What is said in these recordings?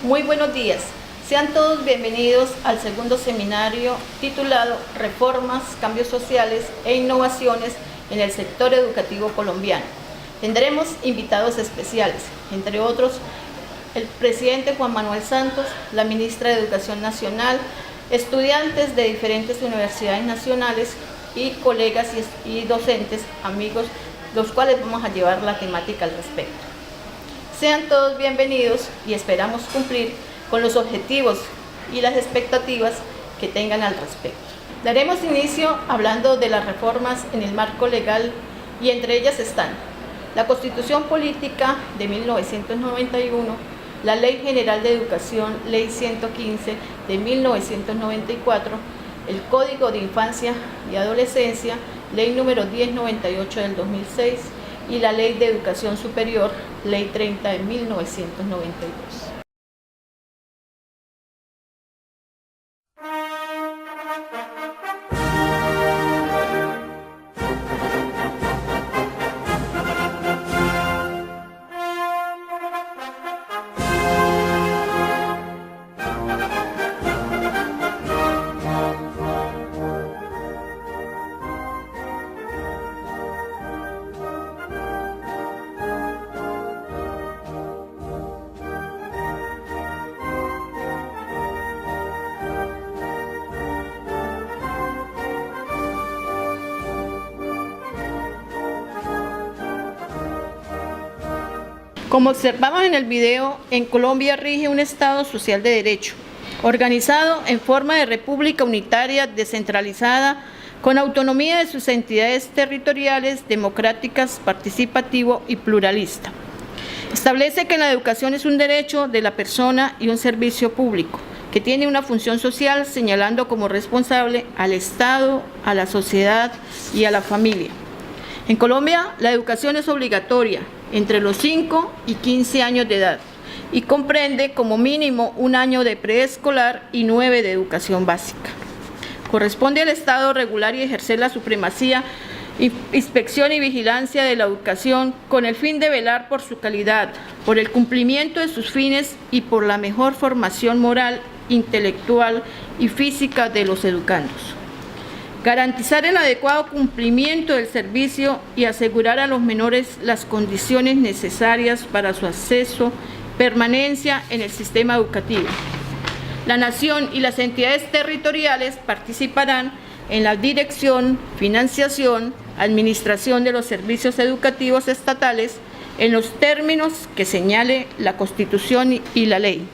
Muy buenos días. Sean todos bienvenidos al segundo seminario titulado Reformas, Cambios Sociales e Innovaciones en el Sector Educativo Colombiano. Tendremos invitados especiales, entre otros el presidente Juan Manuel Santos, la ministra de Educación Nacional, estudiantes de diferentes universidades nacionales y colegas y docentes, amigos, los cuales vamos a llevar la temática al respecto. Sean todos bienvenidos y esperamos cumplir con los objetivos y las expectativas que tengan al respecto. Daremos inicio hablando de las reformas en el marco legal y entre ellas están la Constitución Política de 1991, la Ley General de Educación, Ley 115 de 1994, el Código de Infancia y Adolescencia, Ley número 1098 del 2006 y la Ley de Educación Superior, Ley 30 de 1992. Como observamos en el video, en Colombia rige un Estado social de derecho, organizado en forma de república unitaria descentralizada, con autonomía de sus entidades territoriales, democráticas, participativo y pluralista. Establece que la educación es un derecho de la persona y un servicio público, que tiene una función social señalando como responsable al Estado, a la sociedad y a la familia. En Colombia, la educación es obligatoria entre los 5 y 15 años de edad y comprende como mínimo un año de preescolar y 9 de educación básica. Corresponde al Estado regular y ejercer la supremacía, inspección y vigilancia de la educación con el fin de velar por su calidad, por el cumplimiento de sus fines y por la mejor formación moral, intelectual y física de los educandos. Garantizar el adecuado cumplimiento del servicio y asegurar a los menores las condiciones necesarias para su acceso, permanencia en el sistema educativo. La Nación y las entidades territoriales participarán en la dirección, financiación, administración de los servicios educativos estatales en los términos que señale la Constitución y la ley.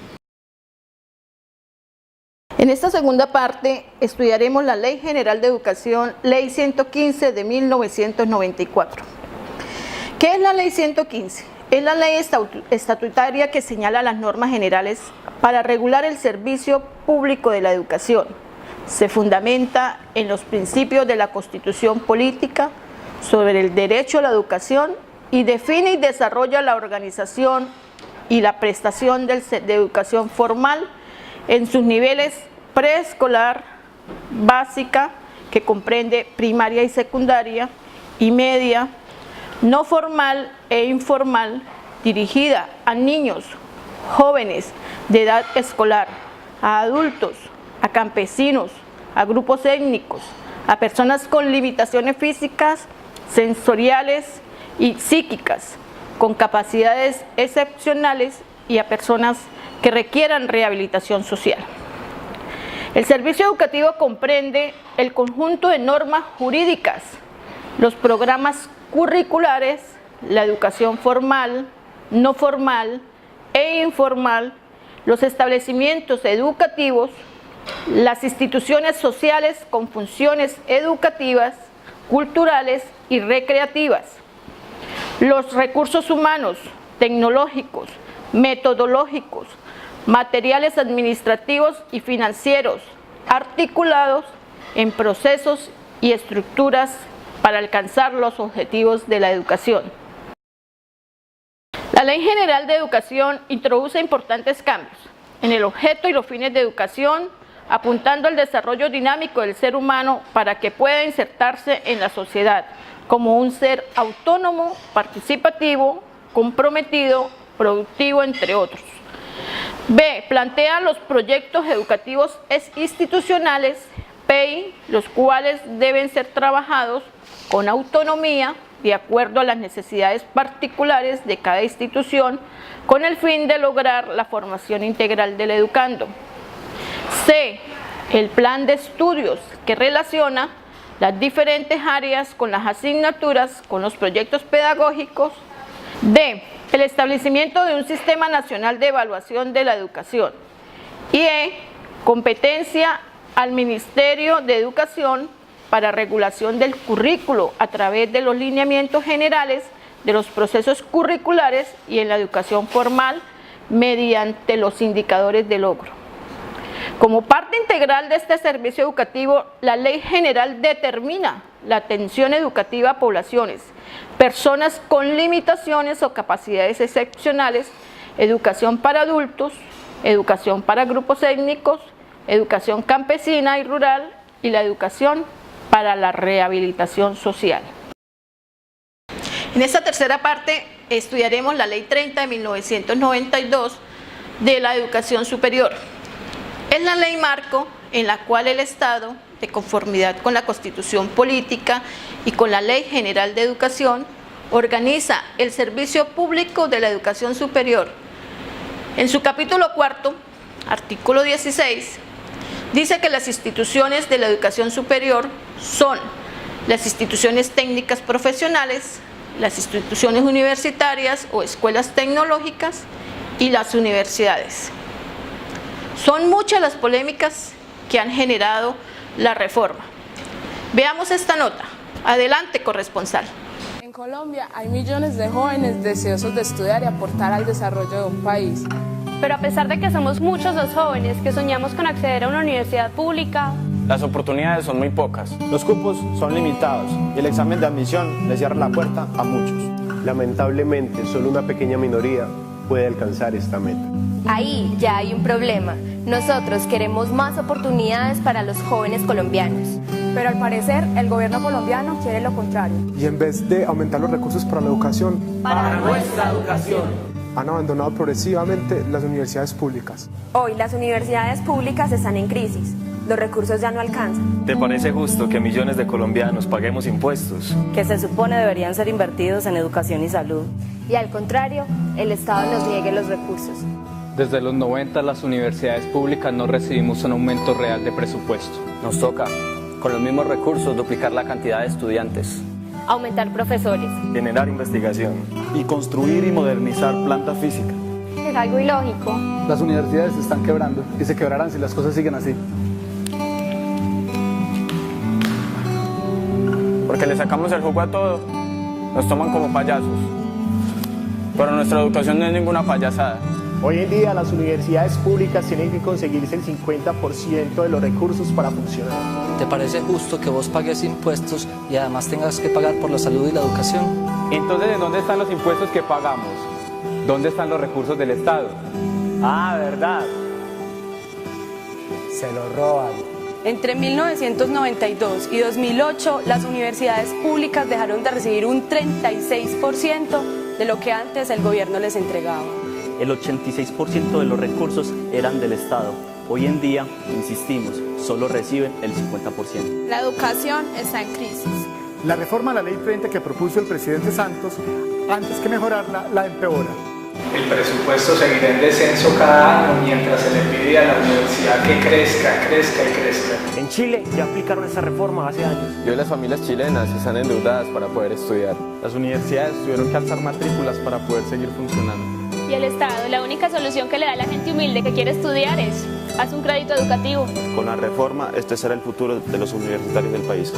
En esta segunda parte estudiaremos la Ley General de Educación, Ley 115 de 1994. ¿Qué es la Ley 115? Es la ley estatutaria que señala las normas generales para regular el servicio público de la educación. Se fundamenta en los principios de la Constitución Política sobre el derecho a la educación y define y desarrolla la organización y la prestación de educación formal en sus niveles preescolar, básica, que comprende primaria y secundaria, y media, no formal e informal, dirigida a niños, jóvenes de edad escolar, a adultos, a campesinos, a grupos étnicos, a personas con limitaciones físicas, sensoriales y psíquicas, con capacidades excepcionales y a personas que requieran rehabilitación social. El servicio educativo comprende el conjunto de normas jurídicas, los programas curriculares, la educación formal, no formal e informal, los establecimientos educativos, las instituciones sociales con funciones educativas, culturales y recreativas, los recursos humanos, tecnológicos, metodológicos, materiales administrativos y financieros, articulados en procesos y estructuras para alcanzar los objetivos de la educación. La Ley General de Educación introduce importantes cambios en el objeto y los fines de educación, apuntando al desarrollo dinámico del ser humano para que pueda insertarse en la sociedad como un ser autónomo, participativo, comprometido, productivo, entre otros. B. Plantea los proyectos educativos institucionales, PEI, los cuales deben ser trabajados con autonomía, de acuerdo a las necesidades particulares de cada institución, con el fin de lograr la formación integral del educando. C. El plan de estudios, que relaciona las diferentes áreas con las asignaturas, con los proyectos pedagógicos. D. El establecimiento de un sistema nacional de evaluación de la educación. Y E. Competencia al Ministerio de Educación para regulación del currículo a través de los lineamientos generales de los procesos curriculares y en la educación formal mediante los indicadores de logro. Como parte integral de este servicio educativo, la Ley General determina la atención educativa a poblaciones, personas con limitaciones o capacidades excepcionales, educación para adultos, educación para grupos étnicos, educación campesina y rural y la educación para la rehabilitación social. En esta tercera parte estudiaremos la Ley 30 de 1992 de la educación superior. Es la ley marco en la cual el Estado, de conformidad con la Constitución Política y con la Ley General de Educación, organiza el servicio público de la educación superior. En su capítulo cuarto, artículo 16, dice que las instituciones de la educación superior son las instituciones técnicas profesionales, las instituciones universitarias o escuelas tecnológicas y las universidades. Son muchas las polémicas que han generado la reforma. Veamos esta nota. Adelante, corresponsal. En Colombia hay millones de jóvenes deseosos de estudiar y aportar al desarrollo de un país. Pero a pesar de que somos muchos los jóvenes que soñamos con acceder a una universidad pública, las oportunidades son muy pocas. Los cupos son limitados y el examen de admisión le cierra la puerta a muchos. Lamentablemente, solo una pequeña minoría puede alcanzar esta meta. Ahí ya hay un problema. Nosotros queremos más oportunidades para los jóvenes colombianos. Pero al parecer el gobierno colombiano quiere lo contrario. Y en vez de aumentar los recursos para la educación, para nuestra educación, han abandonado progresivamente las universidades públicas. Hoy las universidades públicas están en crisis. Los recursos ya no alcanzan. ¿Te parece justo que millones de colombianos paguemos impuestos que se supone deberían ser invertidos en educación y salud? Y al contrario, el Estado nos niegue los recursos. Desde los 90 las universidades públicas no recibimos un aumento real de presupuesto. Nos toca, con los mismos recursos, duplicar la cantidad de estudiantes. Aumentar profesores. Generar investigación. Y construir y modernizar planta física. Es algo ilógico. Las universidades se están quebrando y se quebrarán si las cosas siguen así. Porque le sacamos el jugo a todo, nos toman como payasos. Pero nuestra educación no es ninguna payasada. Hoy en día las universidades públicas tienen que conseguirse el 50% de los recursos para funcionar. ¿Te parece justo que vos pagues impuestos y además tengas que pagar por la salud y la educación? Entonces, ¿en dónde están los impuestos que pagamos? ¿Dónde están los recursos del Estado? Ah, ¿verdad? Se lo roban. Entre 1992 y 2008, las universidades públicas dejaron de recibir un 36% de lo que antes el gobierno les entregaba. El 86% de los recursos eran del Estado. Hoy en día, insistimos, solo reciben el 50%. La educación está en crisis. La reforma a la Ley 30 que propuso el presidente Santos, antes que mejorarla, la empeora. El presupuesto seguirá en descenso cada año mientras se le pide a la universidad que crezca y crezca. En Chile ya aplicaron esta reforma hace años. Y hoy las familias chilenas están endeudadas para poder estudiar. Las universidades tuvieron que alzar matrículas para poder seguir funcionando. y el Estado, la única solución que le da a la gente humilde que quiere estudiar es haz un crédito educativo. Con la reforma, este será el futuro de los universitarios del país.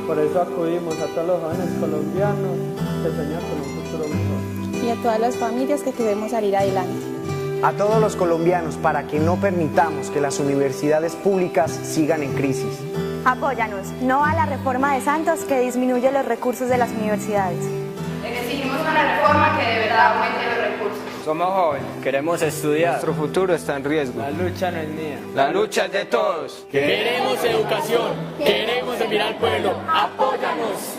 Por eso acudimos a todos los jóvenes colombianos que sueñan con un futuro mejor. Y a todas las familias que queremos salir adelante. A todos los colombianos para que no permitamos que las universidades públicas sigan en crisis. Apóyanos, no a la reforma de Santos que disminuye los recursos de las universidades. Exigimos una reforma que de verdad aumente los recursos. Somos jóvenes, queremos estudiar. Nuestro futuro está en riesgo. La lucha no es mía. La lucha es de todos. Queremos educación, queremos servir al pueblo. Apóyanos.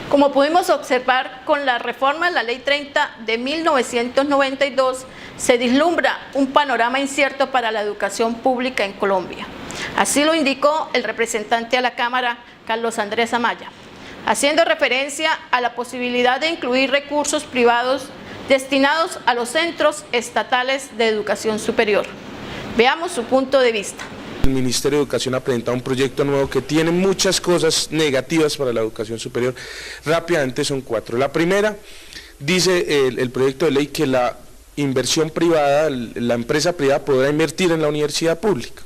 Como pudimos observar con la reforma de la Ley 30 de 1992, se vislumbra un panorama incierto para la educación pública en Colombia. Así lo indicó el representante a la Cámara, Carlos Andrés Amaya, haciendo referencia a la posibilidad de incluir recursos privados destinados a los centros estatales de educación superior. Veamos su punto de vista. El Ministerio de Educación ha presentado un proyecto nuevo que tiene muchas cosas negativas para la educación superior. Rápidamente son 4. La primera, dice el proyecto de ley que la inversión privada, la empresa privada podrá invertir en la universidad pública.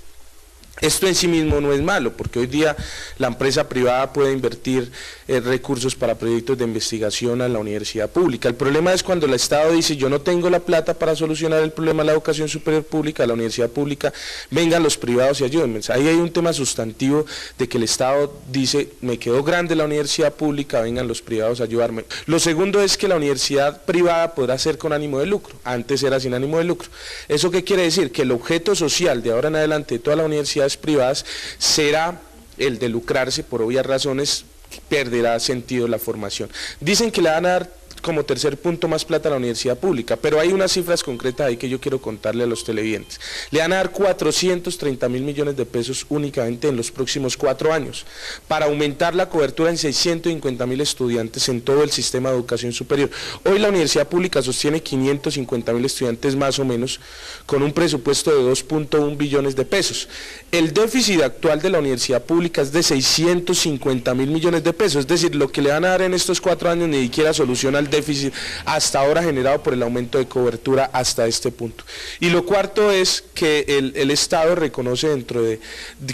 Esto en sí mismo no es malo, porque hoy día la empresa privada puede invertir recursos para proyectos de investigación a la universidad pública. El problema es cuando el Estado dice, yo no tengo la plata para solucionar el problema de la educación superior pública, de la universidad pública, vengan los privados y ayúdenme. Ahí hay un tema sustantivo de que el Estado dice, me quedó grande la universidad pública, vengan los privados a ayudarme. Lo segundo es que la universidad privada podrá ser con ánimo de lucro, antes era sin ánimo de lucro. ¿Eso qué quiere decir? Que el objeto social de ahora en adelante de todas las universidades privadas será el de lucrarse. Por obvias razones perderá sentido la formación. Dicen que le van a dar como tercer punto más plata a la universidad pública, pero hay unas cifras concretas ahí que yo quiero contarle a los televidentes. Le van a dar 430.000 millones de pesos únicamente en los próximos 4 años, para aumentar la cobertura en 650.000 estudiantes en todo el sistema de educación superior. Hoy la universidad pública sostiene 550.000 estudiantes más o menos, con un presupuesto de 2.1 billones de pesos. El déficit actual de la universidad pública es de 650.000 millones de pesos, es decir, lo que le van a dar en estos 4 años ni siquiera soluciona el déficit hasta ahora generado por el aumento de cobertura hasta este punto. Y lo cuarto es que el Estado reconoce dentro de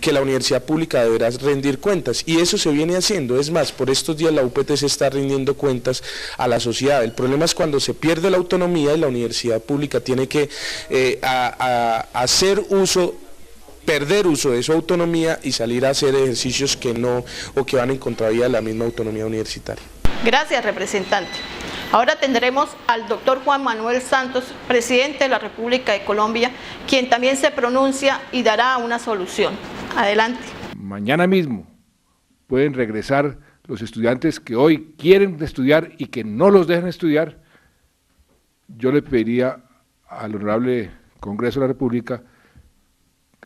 que la universidad pública deberá rendir cuentas, y eso se viene haciendo. Es más, por estos días la UPT se está rindiendo cuentas a la sociedad. El problema es cuando se pierde la autonomía y la universidad pública tiene que perder uso de su autonomía y salir a hacer ejercicios que no, o que van en contravía de la misma autonomía universitaria. Gracias, representante. Ahora tendremos al doctor Juan Manuel Santos, presidente de la República de Colombia, quien también se pronuncia y dará una solución. Adelante. Mañana mismo pueden regresar los estudiantes que hoy quieren estudiar y que no los dejan estudiar. Yo le pediría al Honorable Congreso de la República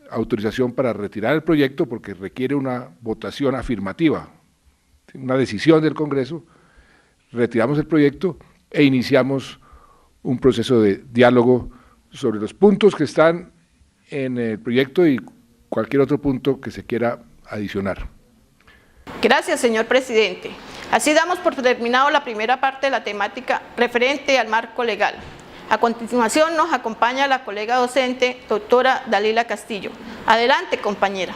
autorización para retirar el proyecto, porque requiere una votación afirmativa, una decisión del Congreso. Retiramos el proyecto e iniciamos un proceso de diálogo sobre los puntos que están en el proyecto y cualquier otro punto que se quiera adicionar. Gracias, señor presidente. Así damos por terminado la primera parte de la temática referente al marco legal. A continuación nos acompaña la colega docente, doctora Dalila Castillo. Adelante, compañera.